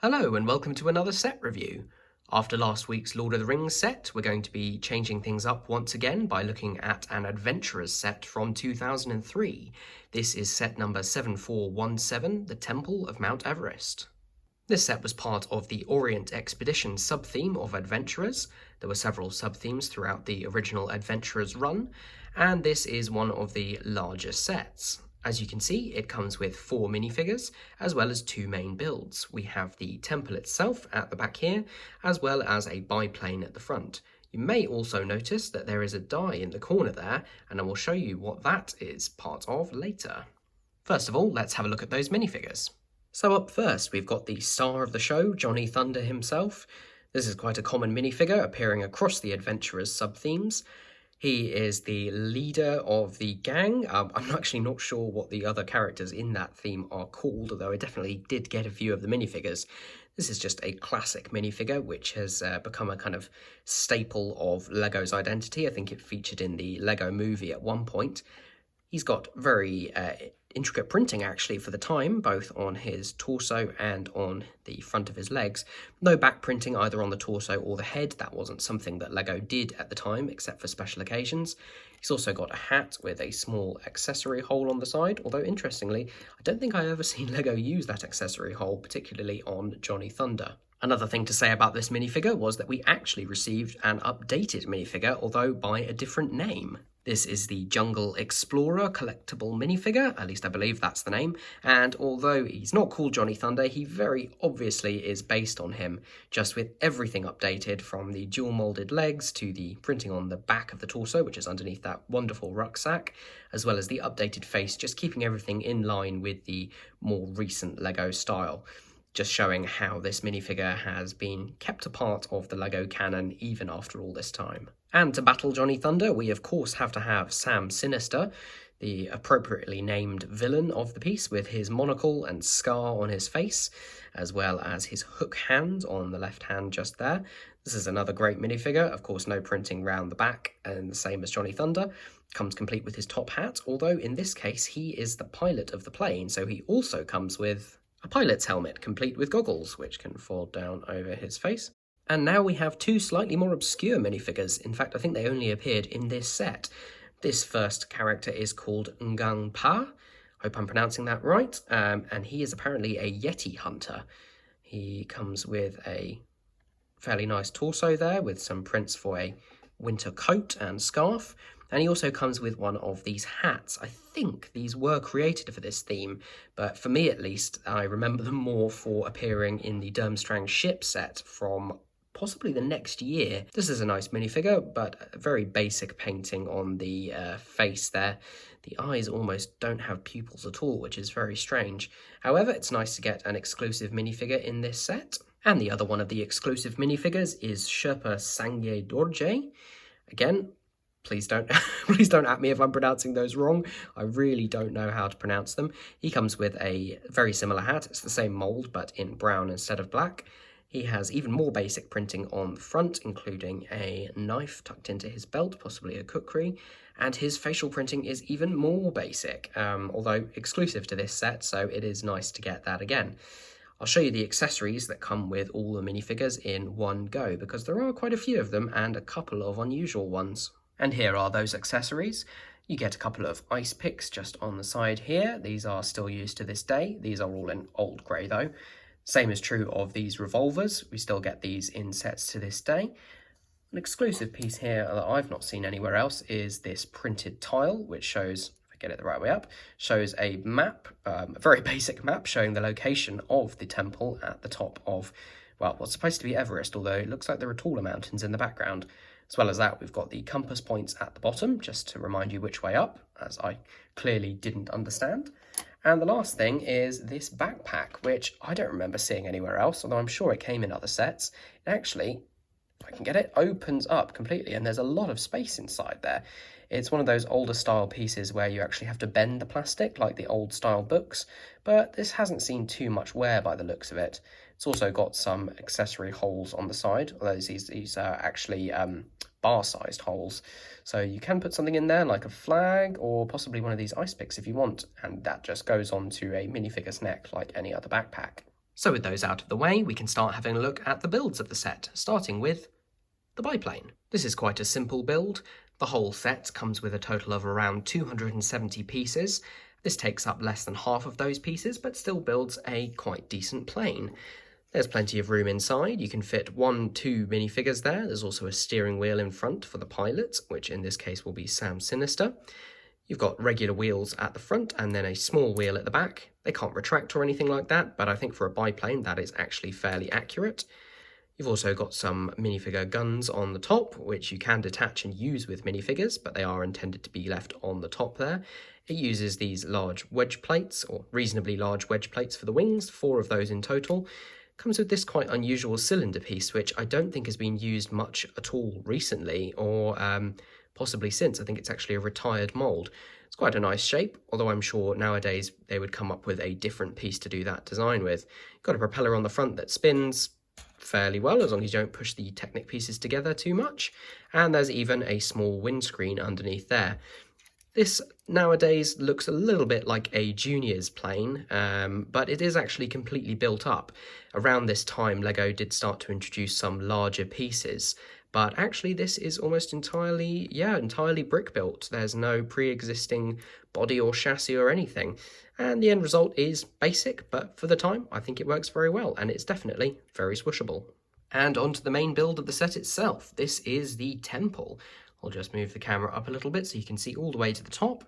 Hello and welcome to another set review. After last week's Lord of the Rings set, we're going to be changing things up once again by looking at an Adventurers set from 2003. This is set number 7417, The Temple of Mount Everest. This set was part of the Orient Expedition sub-theme of Adventurers. There were several sub-themes throughout the original Adventurers run, and this is one of the larger sets. As you can see, it comes with 4 minifigures, as well as 2 main builds. We have the temple itself at the back here, as well as a biplane at the front. You may also notice that there is a die in the corner there, and I will show you what that is part of later. First of all, let's have a look at those minifigures. So up first, we've got the star of the show, Johnny Thunder himself. This is quite a common minifigure, appearing across the Adventurers sub-themes. He is the leader of the gang. I'm actually not sure what the other characters in that theme are called, although I definitely did get a few of the minifigures. This is just a classic minifigure, which has become a kind of staple of LEGO's identity. I think it featured in the LEGO movie at one point. He's got very intricate printing actually for the time, both on his torso and on the front of his legs. No back printing either on the torso or the head. That wasn't something that LEGO did at the time, except for special occasions. He's also got a hat with a small accessory hole on the side, although interestingly, I don't think I've ever seen LEGO use that accessory hole, particularly on Johnny Thunder. Another thing to say about this minifigure was that we actually received an updated minifigure, although by a different name. This is the Jungle Explorer collectible minifigure, at least I believe that's the name, and although he's not called Johnny Thunder, he very obviously is based on him, just with everything updated from the dual moulded legs to the printing on the back of the torso, which is underneath that wonderful rucksack, as well as the updated face, just keeping everything in line with the more recent LEGO style. Just showing how this minifigure has been kept a part of the LEGO canon even after all this time. And to battle Johnny Thunder, we of course have to have Sam Sinister, the appropriately named villain of the piece, with his monocle and scar on his face, as well as his hook hand on the left hand just there. This is another great minifigure, of course no printing round the back, and the same as Johnny Thunder. Comes complete with his top hat, although in this case he is the pilot of the plane, so he also comes with a pilot's helmet, complete with goggles, which can fall down over his face. And now we have 2 slightly more obscure minifigures. In fact, I think they only appeared in this set. This first character is called Ngang Pa. Hope I'm pronouncing that right. And he is apparently a Yeti hunter. He comes with a fairly nice torso there, with some prints for a winter coat and scarf. And he also comes with one of these hats. I think these were created for this theme, but for me at least, I remember them more for appearing in the Durmstrang ship set from possibly the next year. This is a nice minifigure, but a very basic painting on the face there. The eyes almost don't have pupils at all, which is very strange. However, it's nice to get an exclusive minifigure in this set. And the other one of the exclusive minifigures is Sherpa Sangye Dorje. Again, please don't at me if I'm pronouncing those wrong. I really don't know how to pronounce them. He comes with a very similar hat. It's the same mould, but in brown instead of black. He has even more basic printing on the front, including a knife tucked into his belt, possibly a kukri, and his facial printing is even more basic, although exclusive to this set, so it is nice to get that again. I'll show you the accessories that come with all the minifigures in one go, because there are quite a few of them and a couple of unusual ones. And here are those accessories. You get a couple of ice picks just on the side here. These are still used to this day. These are all in old grey though. Same is true of these revolvers. We still get these in sets to this day. An exclusive piece here that I've not seen anywhere else is this printed tile, which shows, if I get it the right way up, shows a map, a very basic map showing the location of the temple at the top of, well, what's supposed to be Everest, although it looks like there are taller mountains in the background. As well as that, we've got the compass points at the bottom, just to remind you which way up, as I clearly didn't understand. And the last thing is this backpack, which I don't remember seeing anywhere else, although I'm sure it came in other sets. It actually, if I can get it, opens up completely, and there's a lot of space inside there. It's one of those older style pieces where you actually have to bend the plastic, like the old style books, but this hasn't seen too much wear by the looks of it. It's also got some accessory holes on the side, although these are actually bar-sized holes. So you can put something in there, like a flag, or possibly one of these ice picks if you want, and that just goes onto a minifigure's neck like any other backpack. So with those out of the way, we can start having a look at the builds of the set, starting with the biplane. This is quite a simple build. The whole set comes with a total of around 270 pieces. This takes up less than half of those pieces, but still builds a quite decent plane. There's plenty of room inside. You can fit 2 minifigures there. There's also a steering wheel in front for the pilot, which in this case will be Sam Sinister. You've got regular wheels at the front and then a small wheel at the back. They can't retract or anything like that, but I think for a biplane that is actually fairly accurate. You've also got some minifigure guns on the top, which you can detach and use with minifigures, but they are intended to be left on the top there. It uses these large wedge plates, or reasonably large wedge plates for the wings, 4 of those in total. Comes with this quite unusual cylinder piece, which I don't think has been used much at all recently, or possibly since. I think it's actually a retired mould. It's quite a nice shape, although I'm sure nowadays they would come up with a different piece to do that design with. Got a propeller on the front that spins fairly well, as long as you don't push the Technic pieces together too much, and there's even a small windscreen underneath there. This nowadays looks a little bit like a Junior's plane, but it is actually completely built up. Around this time, LEGO did start to introduce some larger pieces, but actually this is almost entirely brick built. There's no pre-existing body or chassis or anything, and the end result is basic, but for the time I think it works very well, and it's definitely very swooshable. And on to the main build of the set itself. This is the temple. I'll just move the camera up a little bit so you can see all the way to the top.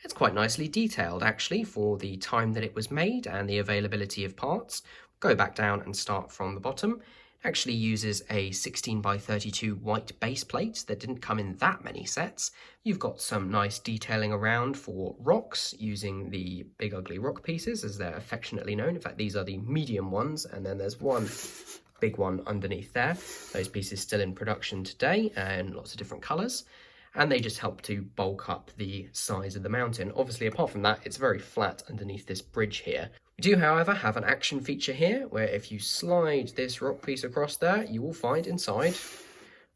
It's quite nicely detailed actually for the time that it was made and the availability of parts. Go back down and start from the bottom. Actually uses a 16x32 white base plate that didn't come in that many sets. You've got some nice detailing around for rocks using the big ugly rock pieces, as they're affectionately known. In fact, these are the medium ones, and then there's one big one underneath there. Those pieces still in production today and lots of different colours, and they just help to bulk up the size of the mountain. Obviously, apart from that, it's very flat underneath this bridge here. We do, however, have an action feature here, where if you slide this rock piece across there, you will find inside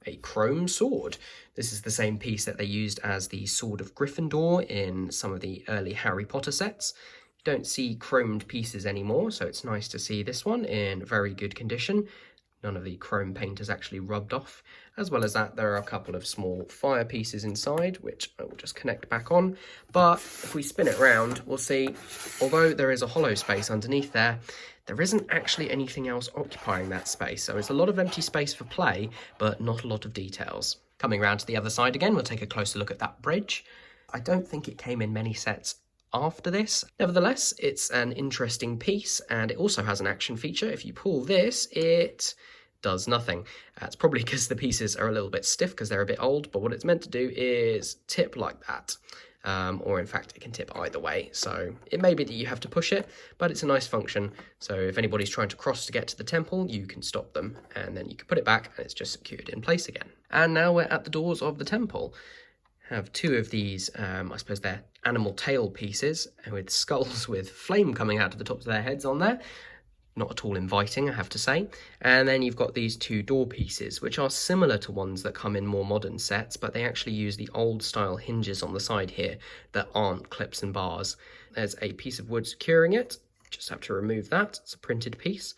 a chrome sword. This is the same piece that they used as the Sword of Gryffindor in some of the early Harry Potter sets. Don't see chromed pieces anymore, so it's nice to see this one in very good condition. None of the chrome paint is actually rubbed off. As well as that, there are a couple of small fire pieces inside, which I will just connect back on. But if we spin it round, we'll see, although there is a hollow space underneath there, there isn't actually anything else occupying that space. So it's a lot of empty space for play, but not a lot of details. Coming round to the other side again, we'll take a closer look at that bridge. I don't think it came in many sets after this. Nevertheless, it's an interesting piece, and it also has an action feature. If you pull this, it does nothing. It's probably because the pieces are a little bit stiff because they're a bit old, but what it's meant to do is tip like that. Or in fact, it can tip either way. So it may be that you have to push it, but it's a nice function. So if anybody's trying to cross to get to the temple, you can stop them, and then you can put it back and it's just secured in place again. And now we're at the doors of the temple. Have 2 of these, I suppose they're animal tail pieces with skulls with flame coming out of the tops of their heads on there. Not at all inviting, I have to say. And then you've got these 2 door pieces, which are similar to ones that come in more modern sets, but they actually use the old style hinges on the side here that aren't clips and bars. There's a piece of wood securing it. Just have to remove that. It's a printed piece.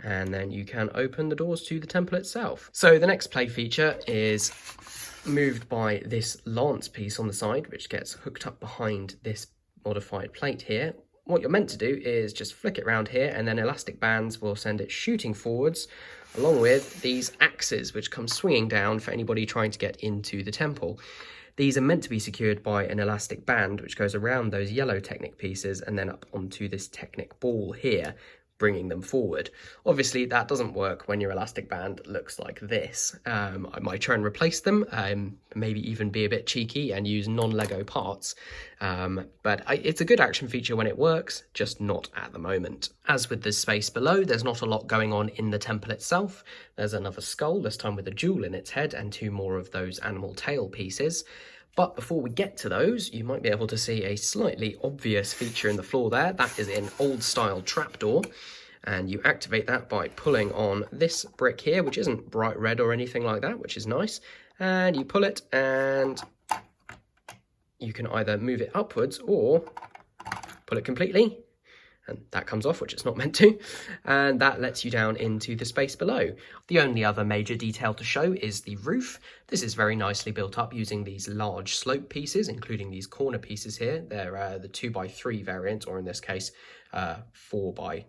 And then you can open the doors to the temple itself. So the next play feature is moved by this lance piece on the side, which gets hooked up behind this modified plate here. What you're meant to do is just flick it around here, and then elastic bands will send it shooting forwards, along with these axes, which come swinging down for anybody trying to get into the temple. These are meant to be secured by an elastic band, which goes around those yellow Technic pieces and then up onto this Technic ball here, bringing them forward. Obviously, that doesn't work when your elastic band looks like this. I might try and replace them, maybe even be a bit cheeky and use non-Lego parts. But it's a good action feature when it works, just not at the moment. As with the space below, there's not a lot going on in the temple itself. There's another skull, this time with a jewel in its head, and 2 more of those animal tail pieces. But before we get to those, you might be able to see a slightly obvious feature in the floor there. That is an old-style trapdoor, and you activate that by pulling on this brick here, which isn't bright red or anything like that, which is nice. And you pull it, and you can either move it upwards or pull it completely, and that comes off, which it's not meant to, and that lets you down into the space below. The only other major detail to show is the roof. This is very nicely built up using these large slope pieces, including these corner pieces here. They're the 2x3 variant, or in this case, 4x3,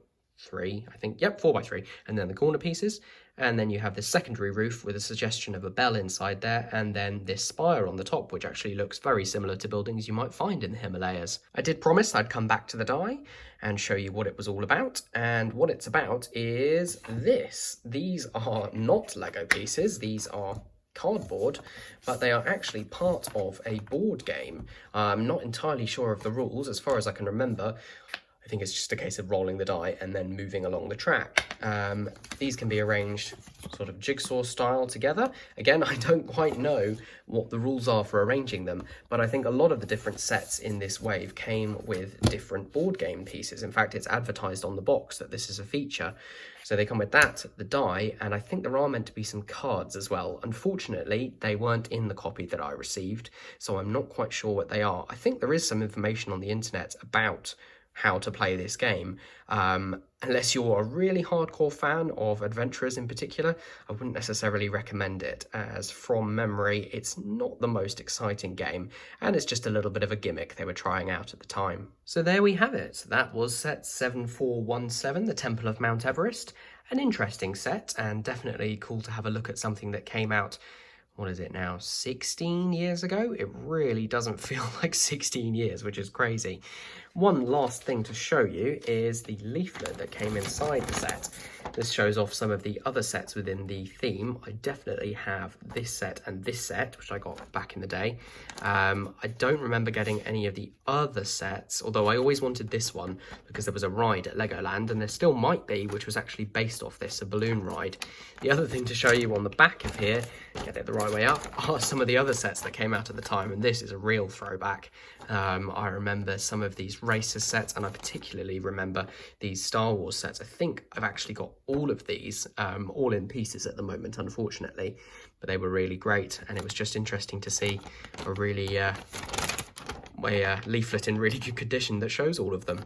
I think. Yep, 4x3, and then the corner pieces. And then you have this secondary roof with a suggestion of a bell inside there, and then this spire on the top, which actually looks very similar to buildings you might find in the Himalayas. I did promise I'd come back to the die and show you what it was all about, and what it's about is this. These are not Lego pieces, these are cardboard, but they are actually part of a board game. I'm not entirely sure of the rules. As far as I can remember, I think it's just a case of rolling the die and then moving along the track. These can be arranged sort of jigsaw style together. Again, I don't quite know what the rules are for arranging them, but I think a lot of the different sets in this wave came with different board game pieces. In fact, it's advertised on the box that this is a feature. So they come with that, the die, and I think there are meant to be some cards as well. Unfortunately, they weren't in the copy that I received, so I'm not quite sure what they are. I think there is some information on the internet about how to play this game. Unless you're a really hardcore fan of adventurers in particular, I wouldn't necessarily recommend it, as from memory, it's not the most exciting game, and it's just a little bit of a gimmick they were trying out at the time. So there we have it. That was set 7417, the Temple of Mount Everest. An interesting set, and definitely cool to have a look at something that came out, what is it now, 16 years ago? It really doesn't feel like 16 years, which is crazy. One last thing to show you is the leaflet that came inside the set. This shows off some of the other sets within the theme. I definitely have this set and this set, which I got back in the day. I don't remember getting any of the other sets, although I always wanted this one because there was a ride at Legoland, and there still might be, which was actually based off this, a balloon ride. The other thing to show you on the back of here, get it the right way up, are some of the other sets that came out at the time, and this is a real throwback. I remember some of these racer sets, and I particularly remember these Star Wars sets. I think I've actually got all of these, all in pieces at the moment, unfortunately, but they were really great, and it was just interesting to see a really leaflet in really good condition that shows all of them.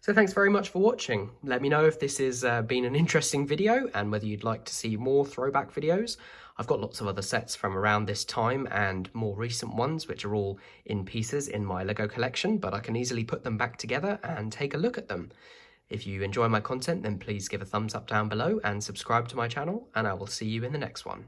So thanks very much for watching. Let me know if this has been an interesting video and whether you'd like to see more throwback videos. I've got lots of other sets from around this time and more recent ones, which are all in pieces in my Lego collection, but I can easily put them back together and take a look at them. If you enjoy my content, then please give a thumbs up down below and subscribe to my channel, and I will see you in the next one.